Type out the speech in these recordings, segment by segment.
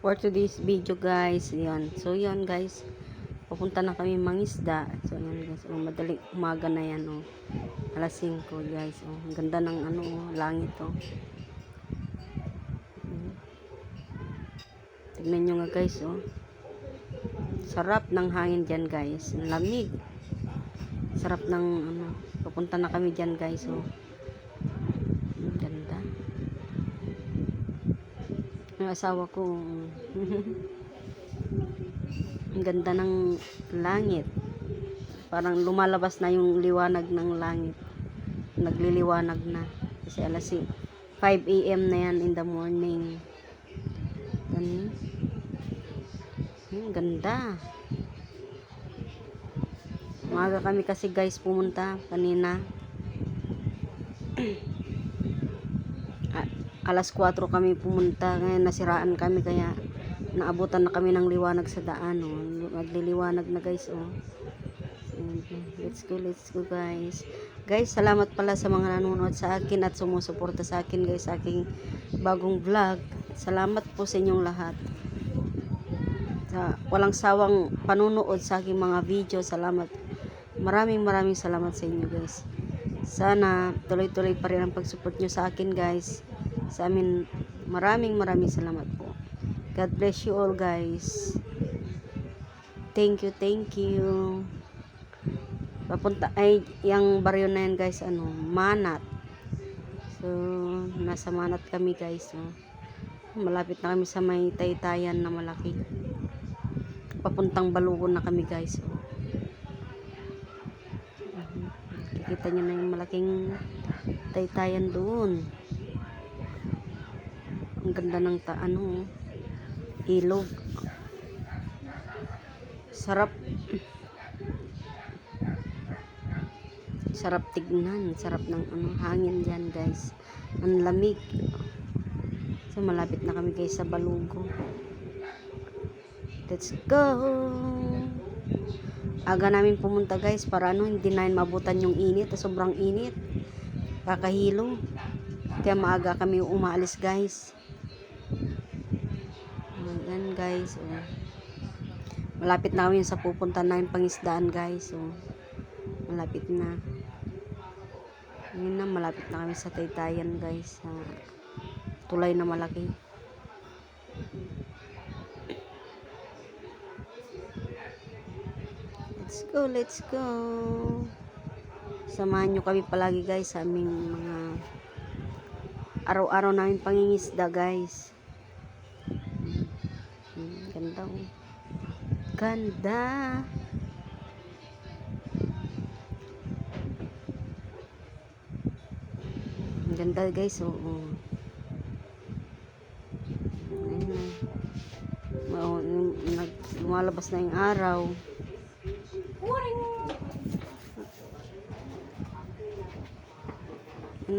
for today's video guys. Yan. So yan guys. Pupunta na kami mangisda. So yan guys. Oh, madaling umaga na yan oh. Alas 5 guys. Oh, ang ganda ng ano oh, langit oh. Tignan nyo nga guys oh. Sarap ng hangin dyan guys. Lamig. Sarap ng ano. Pupunta na kami dyan guys oh. Ang ganda. Yung asawa ko ang ganda ng langit, parang lumalabas na yung liwanag ng langit, nagliliwanag na kasi alas 5 AM na yan in the morning. Ganda. Umaga kami kasi guys pumunta kanina. Alas 4 kami pumunta, ngayon nasiraan kami kaya naabutan na kami ng liwanag sa daan oh. Nagliliwanag na guys oh. Let's go guys. Guys, salamat pala sa mga nanonood sa akin at sumusuporta sa akin guys sa aking bagong vlog. Salamat po sa inyong lahat. Sa walang sawang panunood sa aking mga video. Salamat. Maraming salamat sa inyo guys. Sana tuloy-tuloy pa rin ang pag-support nyo sa akin guys. Sa amin, maraming salamat po. God bless you all guys. Thank you. Papunta ay yung baryo na yan guys ano, Manat. So nasa Manat kami guys so. Malapit na kami sa may taytayan na malaki. Papuntang Balugon na kami guys so. Kikita nyo na yung malaking taytayan doon. Ang ganda ng ano ilog. Sarap tignan, sarap ng ano, hangin diyan guys. Ang lamig. So malapit na kami guys sa Balugo. Let's go. Aga namin pumunta guys para ano hindi na mabutan yung init, sobrang init. Kakahilo. Kaya maaga kami umaalis guys. Ayan guys oh. Malapit na kami sa pupunta namin pangisdaan guys so malapit na yun na, malapit na kami sa taytayan guys sa tulay na malaki. Let's go. Samahan nyo kami palagi guys sa aming mga araw-araw namin pangingisda guys. Ganda oh. Ganda. Ganda guys oh. Lumalabas na yung araw.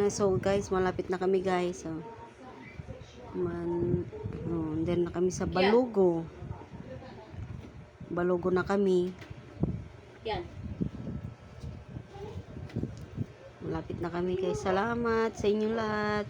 So guys, malapit na kami guys oh. Then na kami sa Balugo. Balugo na kami. Yan. Malapit na kami guys. Salamat sa inyong lahat.